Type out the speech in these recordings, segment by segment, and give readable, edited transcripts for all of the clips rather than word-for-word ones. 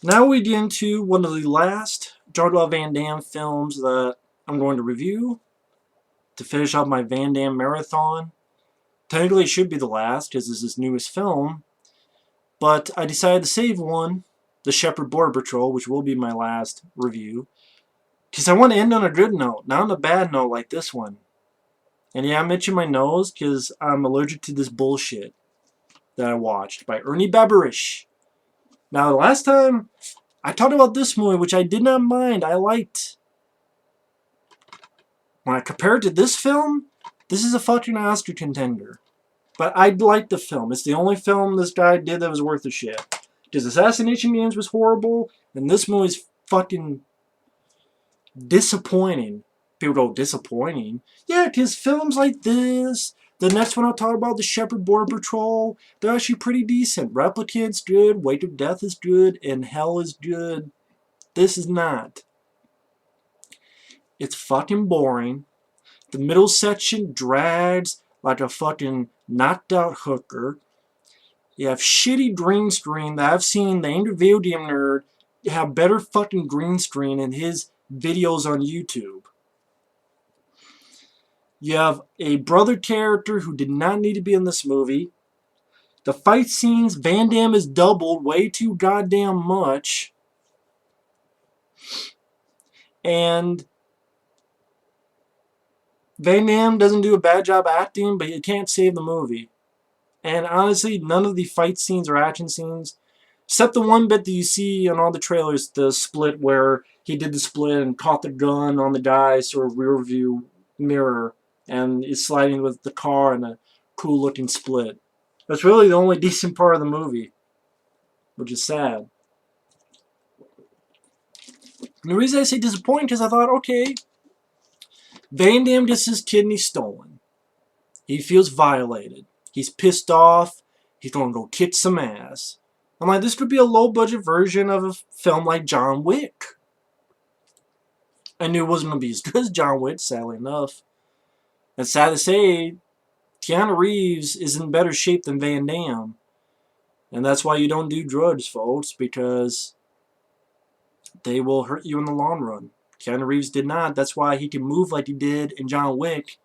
Now we get into one of the last Jean-Claude Van Damme films that I'm going to review to finish off my Van Damme marathon. Technically, it should be the last because this is his newest film, but I decided to save one, The Shepherd Border Patrol, which will be my last review, because I want to end on a good note, not on a bad note like this one. And yeah, I'm itching my nose because I'm allergic to this bullshit that I watched by Ernie Barbarash. Now, the last time I talked about this movie, which I did not mind, I liked. When I compare it to this film, this is a fucking Oscar contender. But I liked the film. It's the only film this guy did that was worth a shit. Because Assassination Games was horrible, and this movie's fucking disappointing. People go, disappointing? Yeah, because films like this, the next one I'll talk about, The Shepherd Border Patrol, they're actually pretty decent. Replicant's good, Weight of Death is good, and Hell is good. This is not. It's fucking boring. The middle section drags like a fucking knocked out hooker. You have shitty green screen that I've seen the Angry Video Game Nerd have better fucking green screen in his videos on YouTube. You have a brother character who did not need to be in this movie. The fight scenes, Van Damme is doubled way too goddamn much. And Van Damme doesn't do a bad job acting, but he can't save the movie. And honestly, none of the fight scenes or action scenes, except the one bit that you see on all the trailers, the split where he did the split and caught the gun on the guy's sort of rear view mirror and is sliding with the car in a cool looking split. That's really the only decent part of the movie, which is sad. And the reason I say disappointing is I thought, okay, Van Damme gets his kidney stolen. He feels violated. He's pissed off. He's going to go kick some ass. I'm like, this could be a low-budget version of a film like John Wick. I knew it wasn't going to be as good as John Wick, sadly enough. And sad to say, Keanu Reeves is in better shape than Van Damme. And that's why you don't do drugs, folks, because they will hurt you in the long run. Keanu Reeves did not. That's why he can move like he did in John Wick,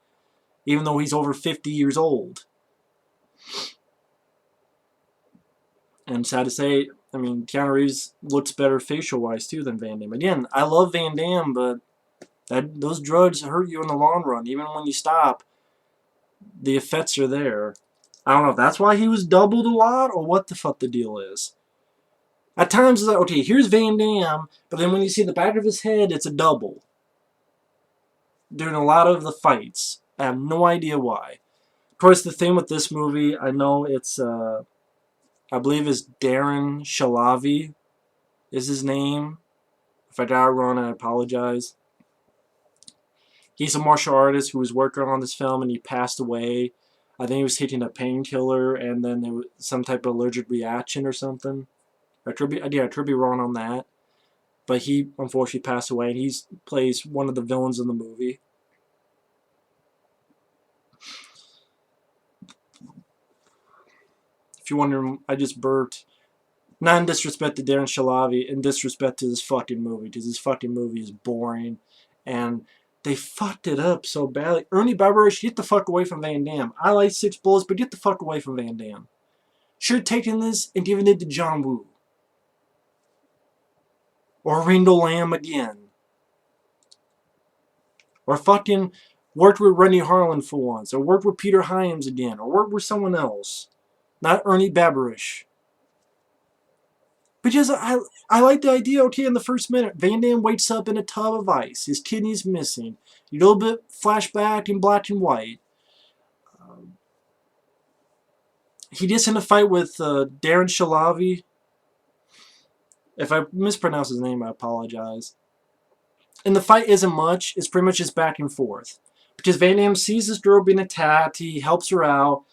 even though he's over 50 years old. And sad to say, I mean, Keanu Reeves looks better facial-wise, too, than Van Damme. Again, I love Van Damme, but those drugs hurt you in the long run. Even when you stop, the effects are there. I don't know if that's why he was doubled a lot, or what the fuck the deal is. At times, it's like, okay, here's Van Damme, but then when you see the back of his head, it's a double. During a lot of the fights. I have no idea why. Of course, the thing with this movie, I know it's, I believe it's Darren Shahlavi is his name. If I got it wrong, I apologize. He's a martial artist who was working on this film and he passed away. I think he was taking a painkiller and then there was some type of allergic reaction or something. I could be wrong on that. But he unfortunately passed away and he plays one of the villains in the movie. If you're wondering, I just burped. Not in disrespect to Darren Shahlavi, in disrespect to this fucking movie, because this fucking movie is boring, and they fucked it up so badly. Ernie Barbarash, get the fuck away from Van Damme. I like Six Bullets, but get the fuck away from Van Damme. Should have taken this and given it to John Woo. Or Randall Lamb again. Or fucking worked with Rennie Harlan for once. Or worked with Peter Hyams again. Or worked with someone else. Not Ernie Barbarash. Because I like the idea, okay, in the first minute, Van Damme wakes up in a tub of ice. His kidney's missing. A little bit flashback in black and white. He gets in a fight with Darren Shahlavi. If I mispronounce his name, I apologize. And the fight isn't much. It's pretty much just back and forth. Because Van Damme sees this girl being attacked. He helps her out.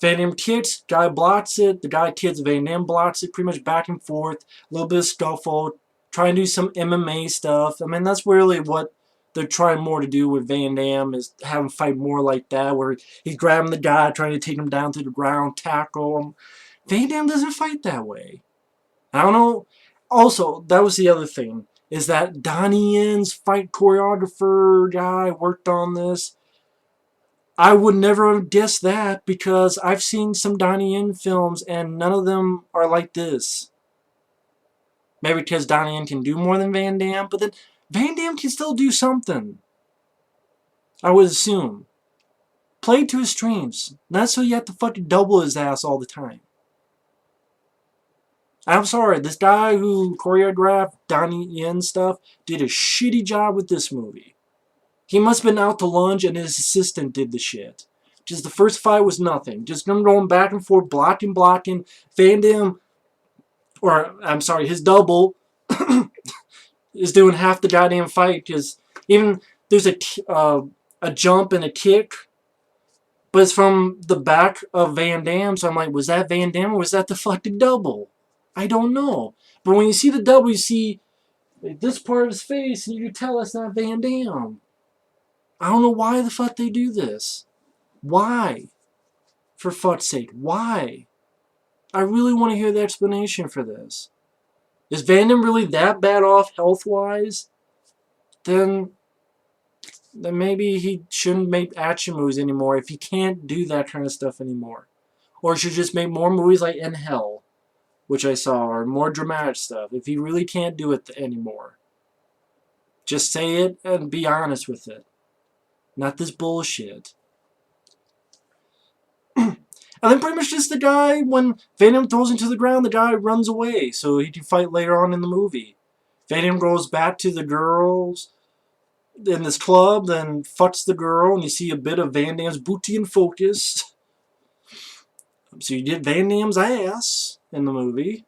Van Damme kicks, guy blocks it, the guy kicks, Van Damme blocks it, pretty much back and forth, a little bit of scuffle, trying to do some MMA stuff. I mean, that's really what they're trying more to do with Van Damme, is have him fight more like that, where he's grabbing the guy, trying to take him down to the ground, tackle him. Van Damme doesn't fight that way. I don't know. Also, that was the other thing, is that Donnie Yen's fight choreographer guy worked on this. I would never have guessed that because I've seen some Donnie Yen films and none of them are like this. Maybe because Donnie Yen can do more than Van Damme, but then Van Damme can still do something. I would assume. Play to his strengths. Not so you have to fucking double his ass all the time. I'm sorry, this guy who choreographed Donnie Yen stuff did a shitty job with this movie. He must have been out to lunch and his assistant did the shit. Just the first fight was nothing. Just them going back and forth, blocking. Van Damme, or I'm sorry, his double is doing half the goddamn fight because even there's a jump and a kick, but it's from the back of Van Damme. So I'm like, was that Van Damme or was that the fucking double? I don't know. But when you see the double, you see this part of his face, and you can tell it's not Van Damme. I don't know why the fuck they do this. Why? For fuck's sake, why? I really want to hear the explanation for this. Is Van Damme really that bad off health-wise? Then maybe he shouldn't make action movies anymore if he can't do that kind of stuff anymore. Or should just make more movies like In Hell, which I saw, or more dramatic stuff, if he really can't do it anymore. Just say it and be honest with it. Not this bullshit. And then pretty much just the guy, when Van Damme throws him to the ground, the guy runs away so he can fight later on in the movie. Van Damme goes back to the girls in this club, then fucks the girl, and you see a bit of Van Damme's booty in focus. So you get Van Damme's ass in the movie.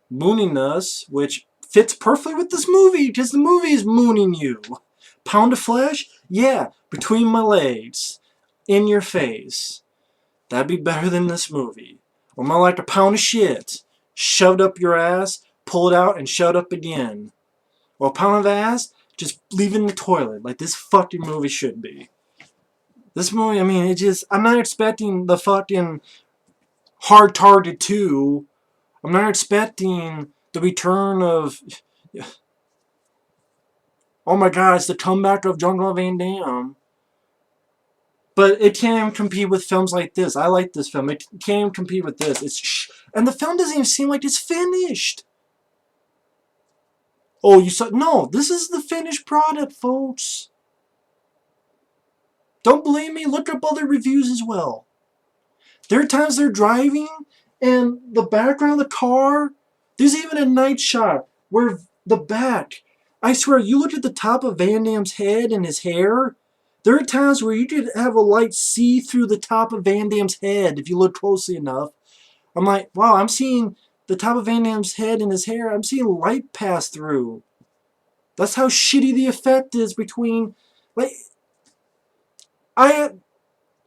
Mooning us, which fits perfectly with this movie, because the movie is mooning you. Pound of flesh? Yeah, between my legs. In your face. That'd be better than this movie. Or more like a pound of shit. Shoved up your ass, pull it out, and shoved up again. Or a pound of ass, just leave it in the toilet, like this fucking movie should be. This movie, I mean, I'm not expecting the fucking Hard Target 2. I'm not expecting the return of... Oh my god, it's the comeback of Jean-Claude Van Damme. But it can't even compete with films like this. I like this film. It can't even compete with this. And the film doesn't even seem like it's finished. Oh, you saw... No, this is the finished product, folks. Don't believe me? Look up other reviews as well. There are times they're driving, and the background of the car, there's even a night shot where the back... I swear, you look at the top of Van Damme's head and his hair... There are times where you could have a light see through the top of Van Damme's head if you look closely enough. I'm like, wow, I'm seeing the top of Van Damme's head and his hair. I'm seeing light pass through. That's how shitty the effect is between... Like,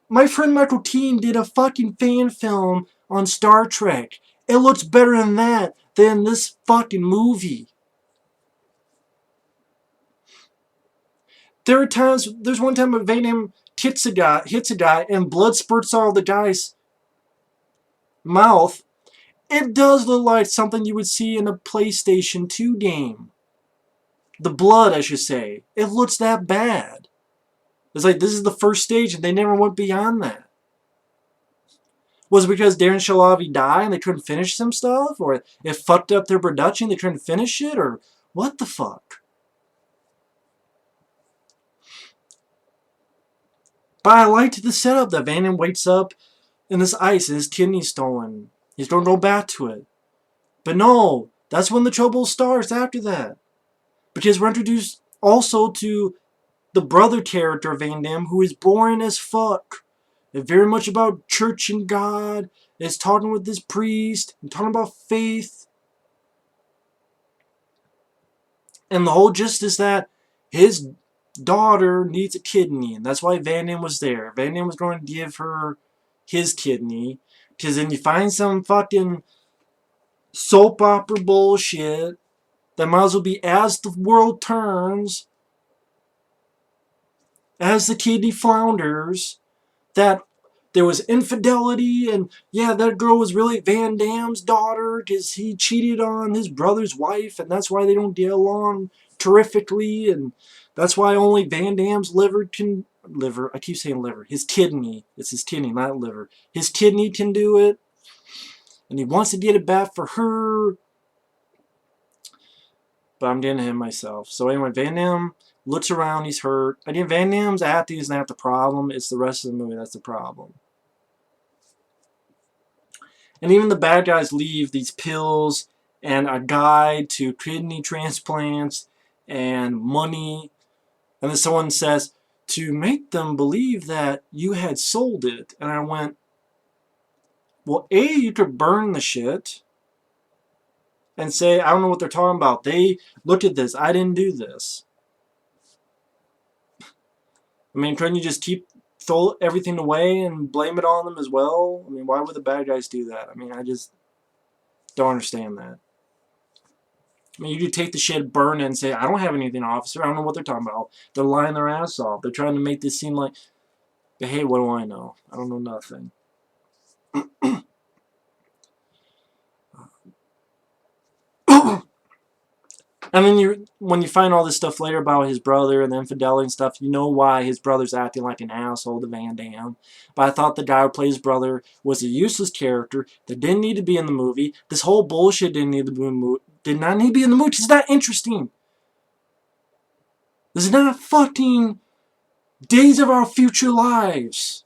my friend Michael Keane did a fucking fan film on Star Trek. It looks better than that than this fucking movie. There are times, there's one time when Van Damme hits a guy, and blood spurts out of the guy's mouth. It does look like something you would see in a PlayStation 2 game. The blood, I should say. It looks that bad. It's like this is the first stage and they never went beyond that. Was it because Darren Shahlavi died and they couldn't finish some stuff? Or it fucked up their production, they couldn't finish it? Or what the fuck? But I liked the setup that Van Damme wakes up in this ice and his kidney's stolen. He's going to go back to it. But no, that's when the trouble starts after that. Because we're introduced also to the brother character of Van Damme, who is boring as fuck. It's very much about church and God. It's talking with this priest and talking about faith. And the whole gist is that his daughter needs a kidney, and that's why Van Damme was there. Van Damme was going to give her his kidney, because then you find some fucking soap opera bullshit that might as well be As the World Turns, as the kidney flounders, that there was infidelity, and yeah, that girl was really Van Damme's daughter because he cheated on his brother's wife, and that's why they don't get along terrifically, and that's why only Van Damme's liver, I keep saying liver, his kidney, it's his kidney, not liver, his kidney can do it, and he wants to get it back for her, but I'm getting him myself. So anyway, Van Damme looks around, he's hurt. Again, Van Damme's acting is not the problem, it's the rest of the movie that's the problem. And even the bad guys leave these pills and a guide to kidney transplants and money. And then someone says, to make them believe that you had sold it. And I went, well, A, you could burn the shit and say, I don't know what they're talking about. They looked at this. I didn't do this. I mean, couldn't you just throw everything away and blame it on them as well? I mean, why would the bad guys do that? I mean, I just don't understand that. I mean, you could take the shit, burn it, and say, I don't have anything, officer. I don't know what they're talking about. They're lying their ass off. They're trying to make this seem like, hey, what do I know? I don't know nothing. And then when you find all this stuff later about his brother and the infidelity and stuff, you know why his brother's acting like an asshole to Van Damme. But I thought the guy who plays his brother was a useless character that didn't need to be in the movie. This whole bullshit did not need to be in the movie. It's not interesting. This is not fucking Days of Our Future Lives.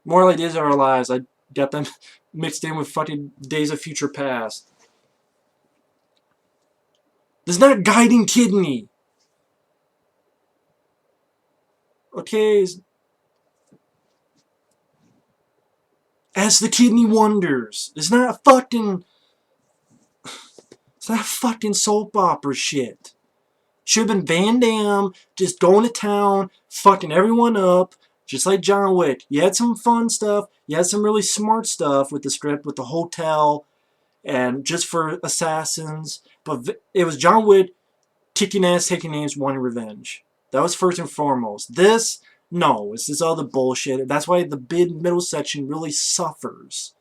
More like Days of Our Lives. I got them mixed in with fucking Days of Future Past. This is not Guiding Kidney. Okay. As the Kidney Wonders. It's not fucking soap opera shit. Should have been Van Damme just going to town, fucking everyone up, just like John Wick. You had some fun stuff. You had some really smart stuff with the script, with the hotel, and just for assassins. But it was John Wick kicking ass, taking names, wanting revenge. That was first and foremost. This, no, it's this other bullshit. That's why the middle section really suffers.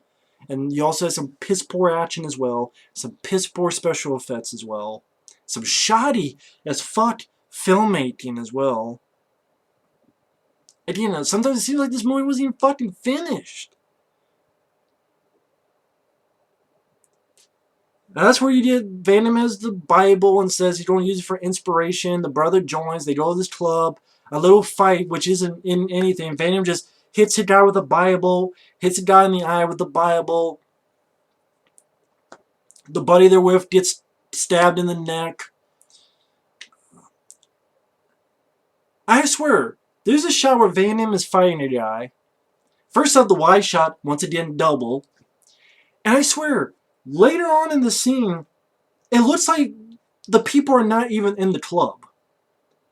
And you also have some piss poor action as well, some piss poor special effects as well, some shoddy as fuck filmmaking as well. Again, sometimes it seems like this movie wasn't even fucking finished. And that's where you get Van Damme has the Bible and says he's going to use it for inspiration. The brother joins. They go to this club. A little fight, which isn't in anything. Van Damme just hits a guy with a Bible. Hits a guy in the eye with the Bible. The buddy they're with gets stabbed in the neck. I swear, there's a shot where Van Damme is fighting a guy. First off, the wide shot, once again, double. And I swear, later on in the scene, it looks like the people are not even in the club.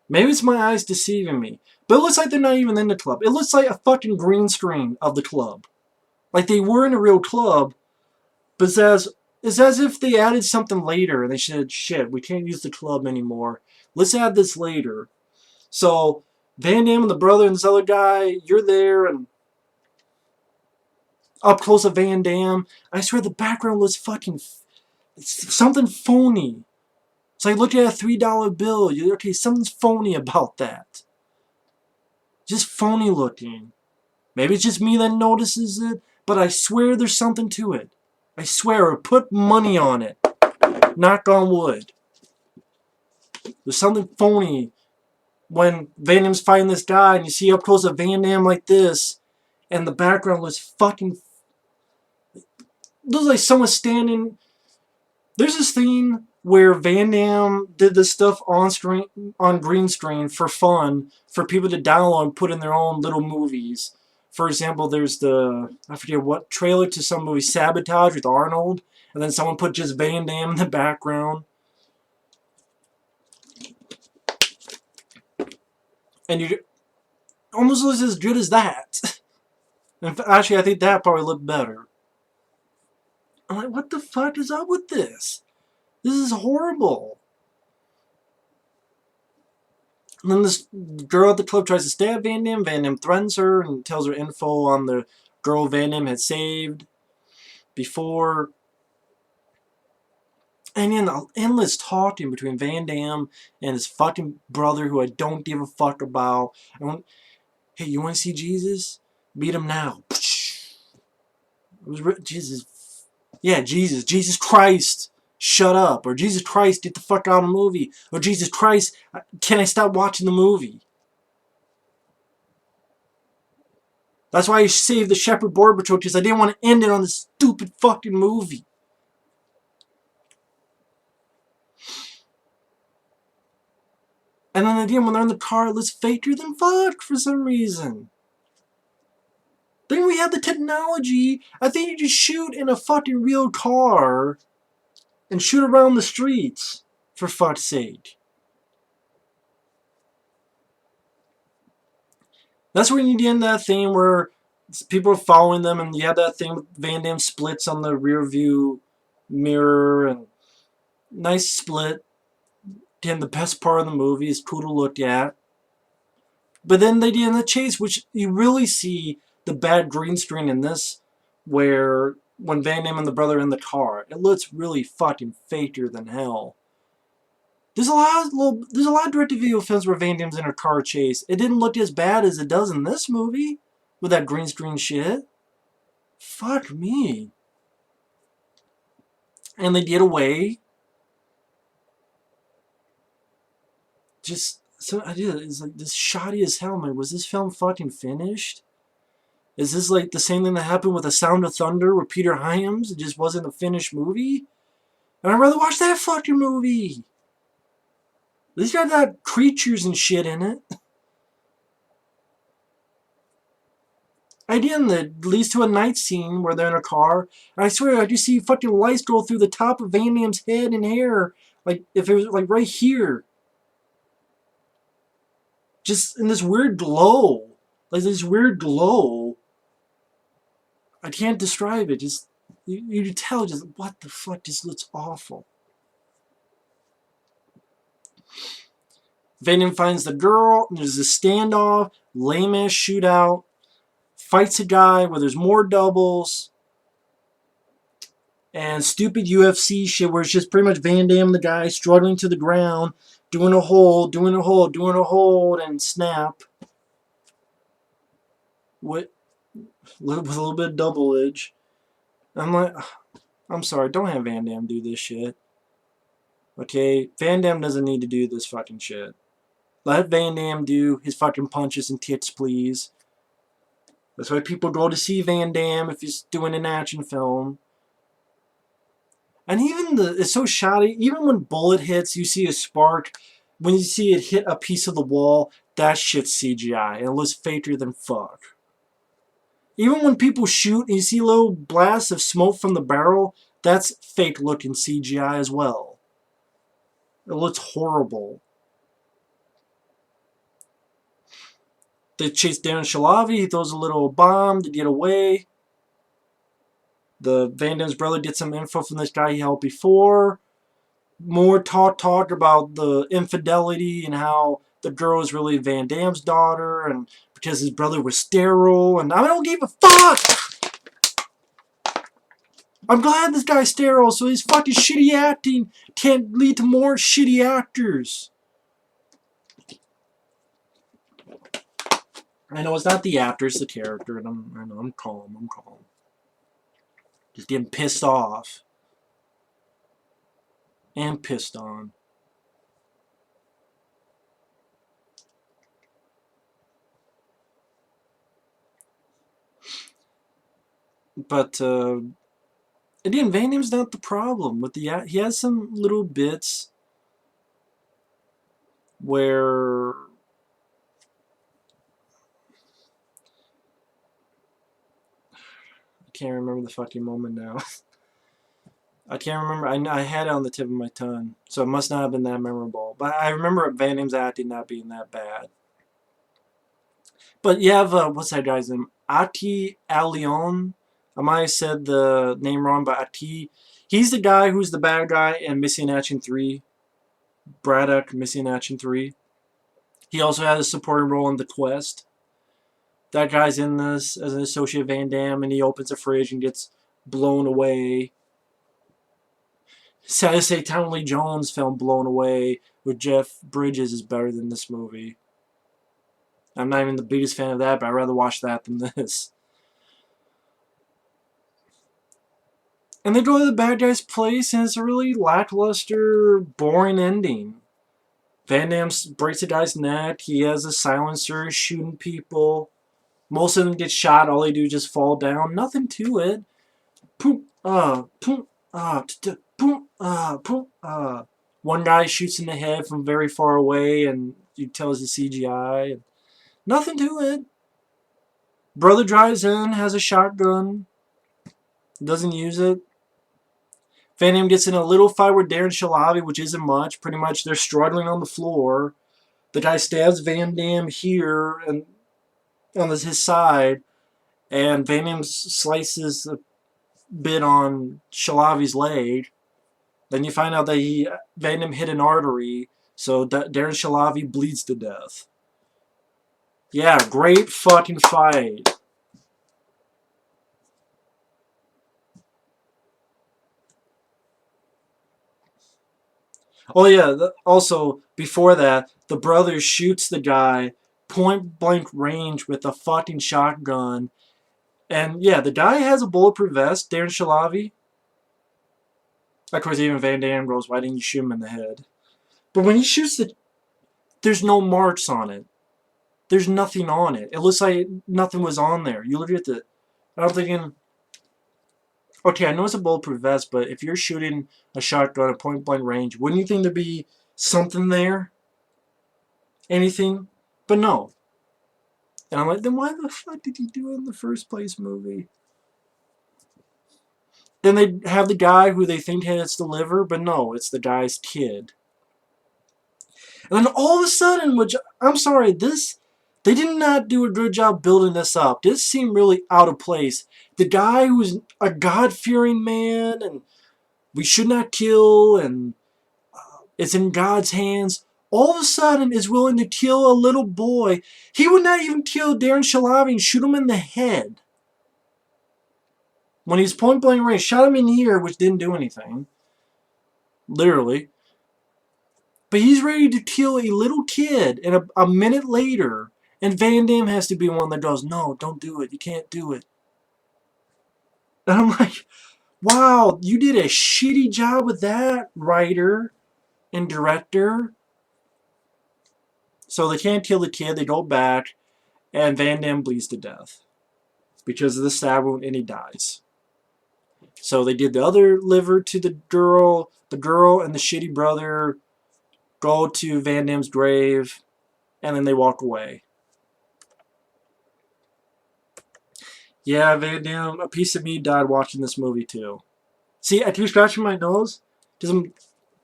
Maybe it's my eyes deceiving me. But it looks like they're not even in the club. It looks like a fucking green screen of the club. Like they were in a real club, but it's as if they added something later and they said, shit, we can't use the club anymore. Let's add this later. So, Van Damme and the brother and this other guy, you're there and up close to Van Damme. I swear the background looks fucking... It's something phony. It's like looking at a $3 bill. You're okay, something's phony about that. Just phony looking. Maybe it's just me that notices it, but I swear there's something to it. I swear, put money on it. Knock on wood. There's something phony when Van Damme's fighting this guy and you see up close a Van Damme like this and the background looks fucking... looks like someone standing... There's this thing where Van Damme did this stuff on screen, on green screen for fun, for people to download and put in their own little movies. For example, there's the, I forget what, trailer to some movie, Sabotage with Arnold, and then someone put just Van Damme in the background. And you almost looks as good as that. Actually, I think that probably looked better. I'm like, what the fuck is up with this? This is horrible. And then this girl at the club tries to stab Van Damme. Van Damme threatens her and tells her info on the girl Van Damme had saved before. And then the endless talking between Van Damme and his fucking brother, who I don't give a fuck about. Hey, you want to see Jesus? Meet him now. Jesus. Yeah, Jesus. Jesus Christ. Shut up. Or Jesus Christ, get the fuck out of the movie. Or Jesus Christ, can I stop watching the movie? That's why I saved the Shepherd Board Patrol, because I didn't want to end it on this stupid fucking movie. And then again, when they're in the car, it looks faker than fuck for some reason. Then we have the technology. I think you just shoot in a fucking real car and shoot around the streets, for fuck's sake. That's where you get that thing where people are following them, and you have that thing with Van Damme splits on the rear view mirror, and nice split. Again, the best part of the movie is cool to look at. But then they did in the chase, which you really see the bad green screen in this, where when Van Damme and the brother are in the car, it looks really fucking faker than hell. There's a lot of direct-to-video films where Van Damme's in a car chase. It didn't look as bad as it does in this movie with that green screen shit. Fuck me. And they get away. Just so I did. It's like this shoddy as hell. Man, was this film fucking finished? Is this like the same thing that happened with The Sound of Thunder with Peter Hyams? It just wasn't a finished movie? And I'd rather watch that fucking movie. At least got creatures and shit in it. Again, that leads to a night scene where they're in a car. And I swear, I just see fucking lights go through the top of Van Damme's head and hair. Like, if it was like right here. Just in this weird glow. Like this weird glow. I can't describe it. Just, you tell, just, what the fuck, this looks awful. Van Damme finds the girl, and there's a standoff, lame-ass shootout, fights a guy where there's more doubles, and stupid UFC shit where it's just pretty much Van Damme, the guy, struggling to the ground, doing a hold, doing a hold, doing a hold, and snap. With a little bit of double edge. I'm like, I'm sorry, don't have Van Damme do this shit. Okay? Van Damme doesn't need to do this fucking shit. Let Van Damme do his fucking punches and kicks, please. That's why people go to see Van Damme if he's doing an action film. And even it's so shoddy. Even when bullet hits, you see a spark. When you see it hit a piece of the wall, that shit's CGI. And it looks faker than fuck. Even when people shoot and you see little blasts of smoke from the barrel, that's fake looking CGI as well. It looks horrible. They chase Darren Shahlavi. He throws a little bomb to get away. The Van Damme's brother gets some info from this guy he helped before. More talk about the infidelity and how the girl is really Van Damme's daughter, and because his brother was sterile, and I don't give a fuck! I'm glad this guy's sterile, so his fucking shitty acting can't lead to more shitty actors. I know it's not the actor, it's the character, and I'm calm. Just getting pissed off. And pissed on. But, again, Van Damme's not the problem. With he has some little bits where I can't remember the fucking moment now. I can't remember. I had it on the tip of my tongue, so it must not have been that memorable. But I remember Van Damme's acting not being that bad. But you have, what's that guy's name? Ati Alion. I might have said the name wrong, but Ati. He's the guy who's the bad guy in Missing Action 3. Braddock, Missing Action 3. He also had a supporting role in The Quest. That guy's in this as an associate Van Damme, and he opens a fridge and gets blown away. Sad to say, Tommy Lee Jones' film Blown Away with Jeff Bridges is better than this movie. I'm not even the biggest fan of that, but I'd rather watch that than this. And they go to the bad guy's place, and it's a really lackluster, boring ending. Van Damme breaks the guy's neck. He has a silencer shooting people. Most of them get shot. All they do is just fall down. Nothing to it. Poop, poop, poop, poop, One guy shoots in the head from very far away, and you tell it's the CGI. Nothing to it. Brother drives in, has a shotgun, doesn't use it. Van Damme gets in a little fight with Darren Shahlavi, which isn't much. Pretty much they're struggling on the floor. The guy stabs Van Damme here and on his side, and Van Damme slices a bit on Shahlavi's leg. Then you find out that Van Damme hit an artery, so Darren Shahlavi bleeds to death. Yeah, great fucking fight. Oh yeah, also, before that, the brother shoots the guy point blank range with a fucking shotgun. And yeah, the guy has a bulletproof vest, Darren Shahlavi. Of course, even Van Damme goes, why didn't you shoot him in the head? But when he shoots there's no marks on it. There's nothing on it. It looks like nothing was on there. You look at I'm thinking, okay, I know it's a bulletproof vest, but if you're shooting a shotgun at point blank range, wouldn't you think there'd be something there? Anything? But no. And I'm like, then why the fuck did he do it in the first place movie? Then they have the guy who they think has the liver, but no, it's the guy's kid. And then all of a sudden, which, I'm sorry, they did not do a good job building this up. This seemed really out of place. The guy who's a God-fearing man, and we should not kill, and it's in God's hands, all of a sudden is willing to kill a little boy. He would not even kill Darren Shahlavi and shoot him in the head. When he's point blank range, shot him in here, which didn't do anything. Literally. But he's ready to kill a little kid, and a minute later, and Van Damme has to be one that goes, no, don't do it. You can't do it. And I'm like, wow, you did a shitty job with that, writer and director. So they can't kill the kid. They go back, and Van Damme bleeds to death because of the stab wound, and he dies. So they did the other liver to the girl. The girl and the shitty brother go to Van Damme's grave, and then they walk away. Yeah, Van Damme, a piece of me died watching this movie too. See, I keep scratching my nose because I'm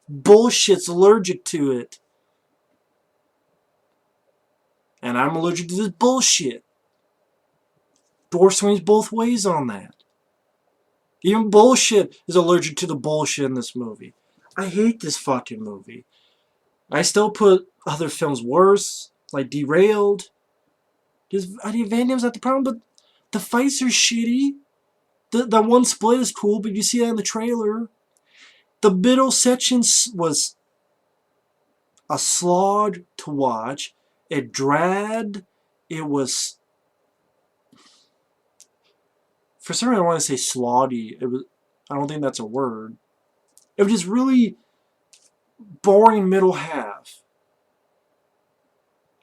bullshit's allergic to it. And I'm allergic to this bullshit. Door swings both ways on that. Even bullshit is allergic to the bullshit in this movie. I hate this fucking movie. I still put other films worse, like Derailed. Van Damme's not the problem, but the fights are shitty. The one split is cool, but you see that in the trailer. The middle section was a slog to watch. It dragged. It was, for some reason I want to say sloggy. I don't think that's a word. It was just really boring middle half.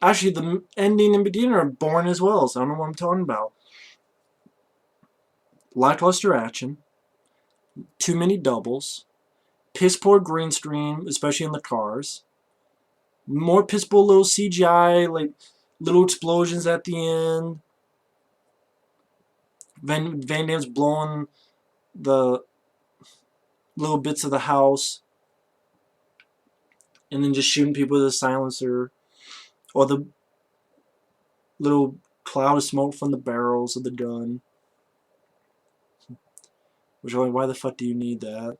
Actually, the ending and beginning are boring as well, so I don't know what I'm talking about. Lackluster action. Too many doubles. Piss poor green screen, especially in the cars. More piss poor little CGI, like little explosions at the end. Van Damme's blowing the little bits of the house and then just shooting people with a silencer, or the little cloud of smoke from the barrels of the gun. Which are like, why the fuck do you need that?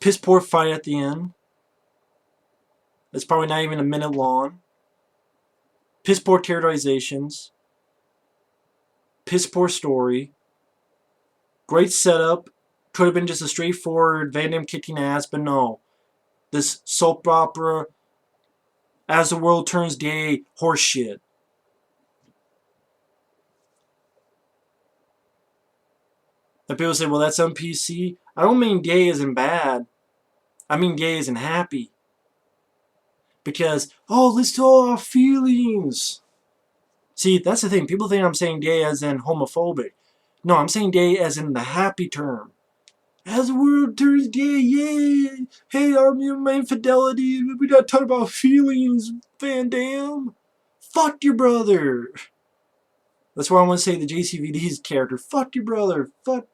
Piss poor fight at the end. It's probably not even a minute long. Piss poor characterizations. Piss poor story. Great setup. Could have been just a straightforward Van Damme kicking ass, but no. This soap opera, as the world turns gay, horseshit. And people say, well, that's on PC. I don't mean gay as in bad. I mean gay as in happy. Because, oh, let's tell our feelings. See, that's the thing. People think I'm saying gay as in homophobic. No, I'm saying gay as in the happy term. As the world turns gay, yay! Hey, my infidelity. We gotta talk about feelings, Van Damme. Fuck your brother. That's why I want to say the JCVD's character. Fuck your brother. Fuck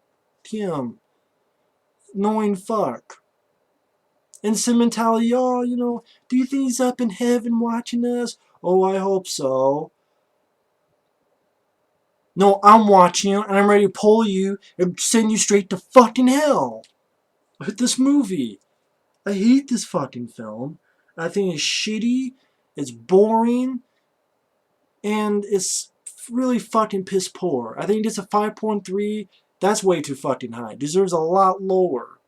him. Annoying fuck. And sentimentality, oh, do you think he's up in heaven watching us? Oh, I hope so. No, I'm watching you, and I'm ready to pull you and send you straight to fucking hell. With this movie. I hate this fucking film. I think it's shitty, it's boring, and it's really fucking piss poor. I think it's a 5.3. That's way too fucking high. It deserves a lot lower.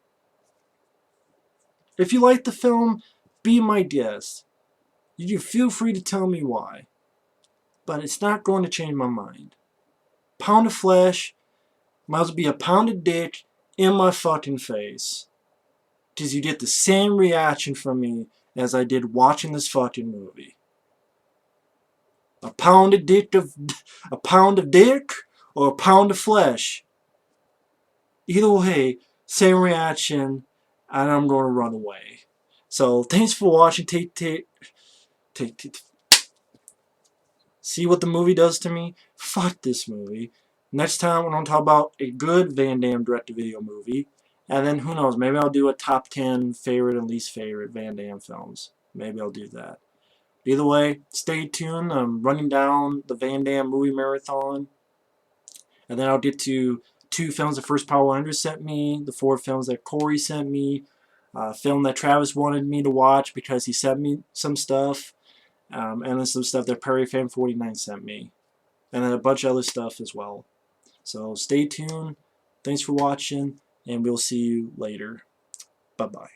If you like the film, be my guest. You feel free to tell me why. But it's not going to change my mind. Pound of flesh might as well be a pound of dick in my fucking face. Because you get the same reaction from me as I did watching this fucking movie. A pound of dick or a pound of flesh. Either way, same reaction, and I'm going to run away. So thanks for watching. See what the movie does to me? Fuck this movie. Next time we're going to talk about a good Van Damme direct-to-video movie. And then who knows, maybe I'll do a top 10 favorite and least favorite Van Damme films. Maybe I'll do that. Either way, stay tuned. I'm running down the Van Damme movie marathon. And then I'll get to 2 films the First Power 100 sent me, the 4 films that Corey sent me, a film that Travis wanted me to watch because he sent me some stuff, and then some stuff that Perry Fan 49 sent me. And then a bunch of other stuff as well. So stay tuned. Thanks for watching, and we'll see you later. Bye-bye.